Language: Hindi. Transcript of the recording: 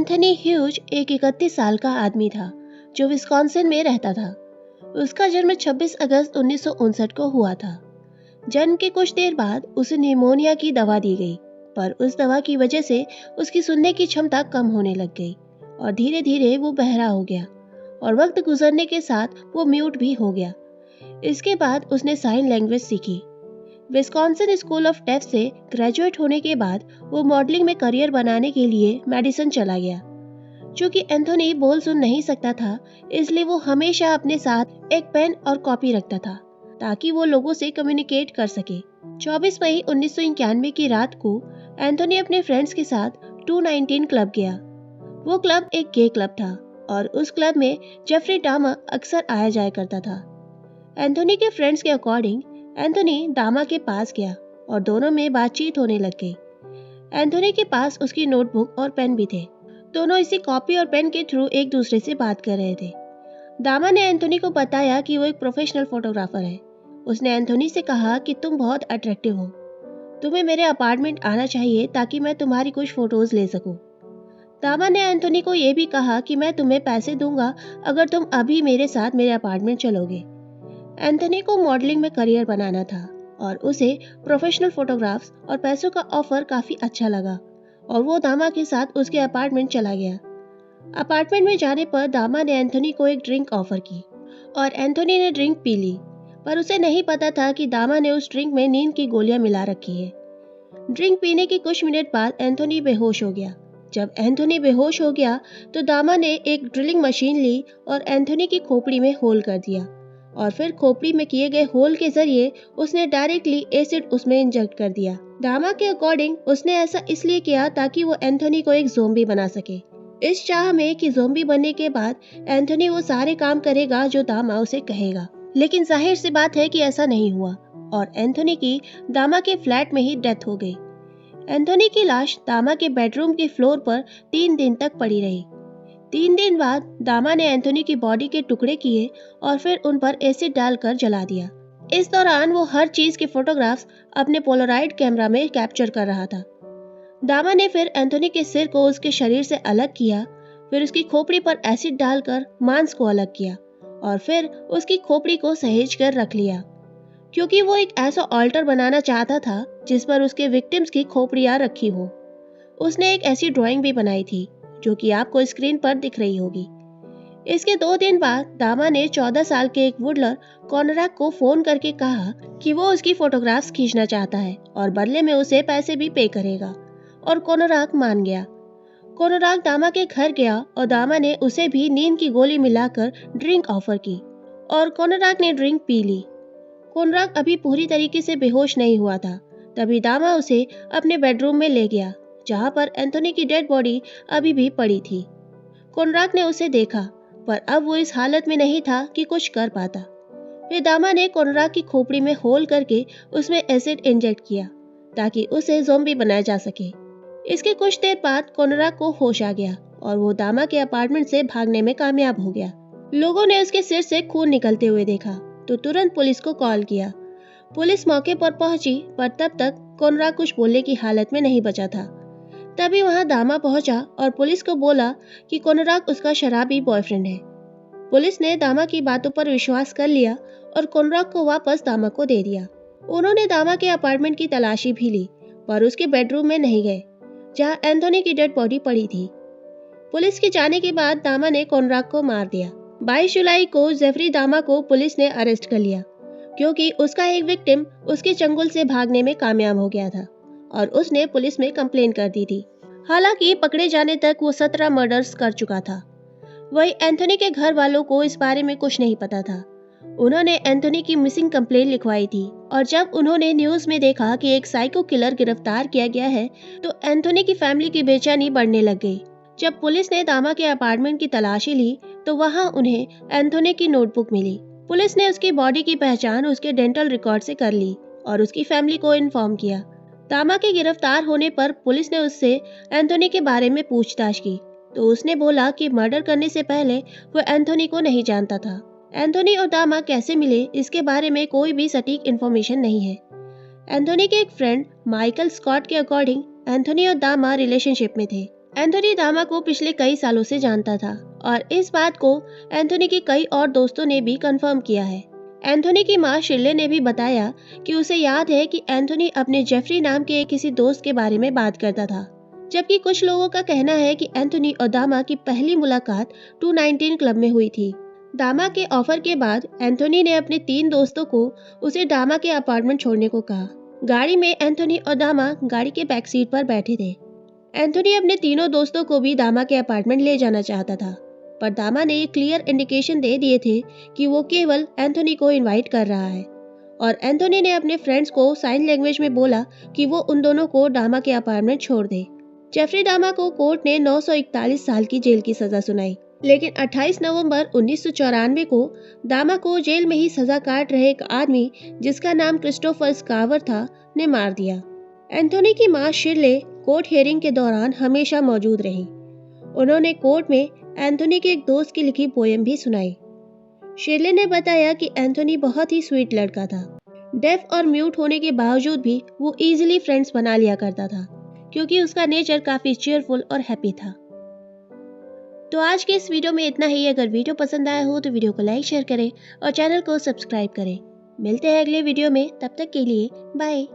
एंथनी ह्यूज एक 31 साल का आदमी था जो विस्कॉन्सिन में रहता था। उसका जन्म 26 अगस्त 1959 को हुआ था। जन्म के कुछ देर बाद उसे निमोनिया की दवा दी गई, पर उस दवा की वजह से उसकी सुनने की क्षमता कम होने लग गई और धीरे धीरे वो बहरा हो गया और वक्त गुजरने के साथ वो म्यूट भी हो गया। इसके बाद उसने साइन लैंग्वेज सीखी। विस्कॉन्सिन स्कूल ऑफ डेफ से ग्रेजुएट होने के बाद वो मॉडलिंग में करियर बनाने के लिए मेडिसन चला गया। चूंकि एंथोनी बोल सुन नहीं सकता था, इसलिए वो हमेशा अपने साथ एक पेन और कॉपी रखता था ताकि वो लोगों से कम्युनिकेट कर सके। 24 मई 1991 की रात को एंथोनी अपने फ्रेंड्स के साथ 219 क्लब गया। वो क्लब एक गे क्लब था और उस क्लब में जेफरी डामा अक्सर आया जाया करता था। एंथोनी के फ्रेंड्स के अकॉर्डिंग एंथोनी दामा के पास गया और दोनों में बातचीत होने लग गई। एंथोनी के पास उसकी नोटबुक और पेन भी थे। दोनों इसी कॉपी और पेन के थ्रू एक दूसरे से बात कर रहे थे। दामा ने एंथोनी को बताया कि वो एक प्रोफेशनल फोटोग्राफर है। उसने एंथोनी से कहा कि तुम बहुत अट्रैक्टिव हो, तुम्हें मेरे अपार्टमेंट आना चाहिए ताकि मैं तुम्हारी कुछ फोटोज ले सकूं। दामा ने एंथोनी को यह भी कहा कि मैं तुम्हें पैसे दूंगा अगर तुम अभी मेरे साथ मेरे अपार्टमेंट चलोगे। एंथोनी को मॉडलिंग में करियर बनाना था और उसे प्रोफेशनल फोटोग्राफ्स और पैसों का ऑफर काफी अच्छा लगा और वो दामा के साथ उसके अपार्टमेंट चला गया। अपार्टमेंट में जाने पर दामा ने एंथोनी को एक ड्रिंक ऑफर की और एंथोनी ने ड्रिंक पी ली, पर उसे नहीं पता था कि दामा ने उस ड्रिंक में नींद की गोलियां मिला रखी है। ड्रिंक पीने के कुछ मिनट बाद एंथोनी बेहोश हो गया। जब एंथोनी बेहोश हो गया तो दामा ने एक ड्रिलिंग मशीन ली और एंथोनी की खोपड़ी में होल कर दिया और फिर खोपड़ी में किए गए होल के जरिए उसने डायरेक्टली एसिड उसमें इंजेक्ट कर दिया। दामा के अकॉर्डिंग उसने ऐसा इसलिए किया ताकि वो एंथोनी को एक ज़ोंबी बना सके, इस चाह में कि ज़ोंबी बनने के बाद एंथोनी वो सारे काम करेगा जो दामा उसे कहेगा। लेकिन जाहिर सी बात है कि ऐसा नहीं हुआ और एंथोनी की दामा के फ्लैट में ही डेथ हो गई। एंथोनी की लाश दामा के बेडरूम के फ्लोर पर 3 दिन तक पड़ी रही। 3 दिन बाद दामा ने एंथोनी की बॉडी के टुकड़े किए और फिर उन पर एसिड डालकर जला दिया। इस दौरान वो हर चीज के फोटोग्राफ्स अपने पोलराइड कैमरा में कैप्चर कर रहा था। दामा ने फिर एंथोनी के सिर को उसके शरीर से अलग किया, फिर उसकी खोपड़ी पर एसिड डालकर मांस को अलग किया और फिर उसकी खोपड़ी को सहेज कर रख लिया, क्योंकि वो एक ऐसा ऑल्टर बनाना चाहता था जिस पर उसके विक्टिम्स की खोपड़ियां रखी हो। उसने एक ऐसी ड्राइंग भी बनाई थी जो कि आपको स्क्रीन पर दिख रही होगी। इसके 2 दिन बाद दामा ने 14 साल के एक वुडलर कॉनराक को फोन करके कहा कि वो उसकी फोटोग्राफ्स खींचना चाहता है और बदले में उसे पैसे भी पे करेगा, और कॉनराक मान गया। कॉनराक दामा के घर गया और दामा ने उसे भी नींद की गोली मिलाकर ड्रिंक ऑफर की और कॉनराक ने ड्रिंक पी ली। कॉनराक अभी पूरी तरीके से बेहोश नहीं हुआ था, तभी दामा उसे अपने बेडरूम में ले गया जहां पर एंथोनी की डेड बॉडी अभी भी पड़ी थी। कॉनराक ने उसे देखा, पर अब वो इस हालत में नहीं था कि कुछ कर पाता। फिर दामा ने कॉनराक की खोपड़ी में होल करके उसमें एसिड इंजेक्ट किया ताकि उसे ज़ोंबी बनाया जा सके। इसके कुछ देर बाद कॉनराक को होश आ गया और वो दामा के अपार्टमेंट से भागने में कामयाब हो गया। लोगों ने उसके सिर से खून निकलते हुए देखा तो तुरंत पुलिस को कॉल किया। पुलिस मौके पर पहुंची, पर तब तक कॉनराक कुछ बोलने की हालत में नहीं बचा था। तभी वहां दामा पहुंचा और पुलिस को बोला कि कॉनराक उसका शराबी बॉयफ्रेंड है। पुलिस ने दामा की बातों पर विश्वास कर लिया और कॉनराक को वापस दामा को दे दिया। उन्होंने दामा के अपार्टमेंट की तलाशी भी ली, पर उसके बेडरूम में नहीं गए जहां एंथोनी की डेड बॉडी पड़ी थी। पुलिस के जाने के बाद दामा ने कॉनराक को मार दिया। 22 जुलाई को जेफरी दामा को पुलिस ने अरेस्ट कर लिया क्योंकि उसका एक विक्टिम उसके चंगुल से भागने में कामयाब हो गया था और उसने पुलिस में कंप्लेन कर दी थी। हालांकि पकड़े जाने तक वो 17 मर्डर्स कर चुका था। वही एंथोनी के घर वालों को इस बारे में कुछ नहीं पता था। उन्होंने एंथोनी की मिसिंग कंप्लेन लिखवाई थी और जब उन्होंने न्यूज में देखा कि एक साइको किलर गिरफ्तार किया गया है तो एंथोनी की फैमिली की बेचैनी बढ़ने लग गई। जब पुलिस ने दामा के अपार्टमेंट की तलाशी ली तो वहां उन्हें एंथोनी की नोटबुक मिली। पुलिस ने उसकी बॉडी की पहचान उसके डेंटल रिकॉर्ड से कर ली और उसकी फैमिली को इन्फॉर्म किया। दामा के गिरफ्तार होने पर पुलिस ने उससे एंथोनी के बारे में पूछताछ की तो उसने बोला कि मर्डर करने से पहले वो एंथोनी को नहीं जानता था। एंथोनी और दामा कैसे मिले इसके बारे में कोई भी सटीक इन्फॉर्मेशन नहीं है। एंथोनी के एक फ्रेंड माइकल स्कॉट के अकॉर्डिंग एंथोनी और दामा रिलेशनशिप में थे एंथोनी दामा को पिछले कई सालों से जानता था और इस बात को एंथोनी के कई और दोस्तों ने भी कंफर्म किया है। एंथोनी की मां शिर्ले ने भी बताया कि उसे याद है कि एंथोनी अपने जेफरी नाम के किसी दोस्त के बारे में बात करता था, जबकि कुछ लोगों का कहना है कि एंथोनी और दामा की पहली मुलाकात 219 क्लब में हुई थी। दामा के ऑफर के बाद एंथोनी ने अपने 3 दोस्तों को उसे दामा के अपार्टमेंट छोड़ने को कहा। गाड़ी में एंथोनी और दामा गाड़ी के बैक सीट पर बैठे थे। एंथोनी अपने तीनों दोस्तों को भी दामा के अपार्टमेंट ले जाना चाहता था, पर दामा ने ये क्लियर इंडिकेशन दे दिए थे कि वो केवल एंथोनी को इनवाइट कर रहा है, और एंथोनी ने अपने फ्रेंड्स को साइन लैंग्वेज में बोला कि वो उन दोनों को दामा के अपार्टमेंट छोड़ दे। जेफरी दामा को कोर्ट ने 941 साल की जेल की सजा सुनाई, लेकिन 28 नवंबर 1994 को दामा को जेल में ही सजा काट रहे एक आदमी जिसका नाम क्रिस्टोफर स्कावर था ने मार दिया। एंथोनी की मां शिर्ले कोर्ट हियरिंग के दौरान हमेशा मौजूद रही। उन्होंने कोर्ट में एंथोनी के एक दोस्त की लिखी पोएम भी सुनाई। शिर्ले ने बताया कि एंथोनी बहुत ही स्वीट लड़का था। डेफ और म्यूट होने के बावजूद भी वो इजीली फ्रेंड्स बना लिया करता था, क्योंकि उसका नेचर काफी चीयरफुल और हैप्पी था। तो आज के इस वीडियो में इतना ही। अगर वीडियो पसंद आया हो तो वीडियो को लाइक शेयर करें और चैनल को सब्सक्राइब करें। मिलते हैं अगले वीडियो में, तब तक के लिए बाय।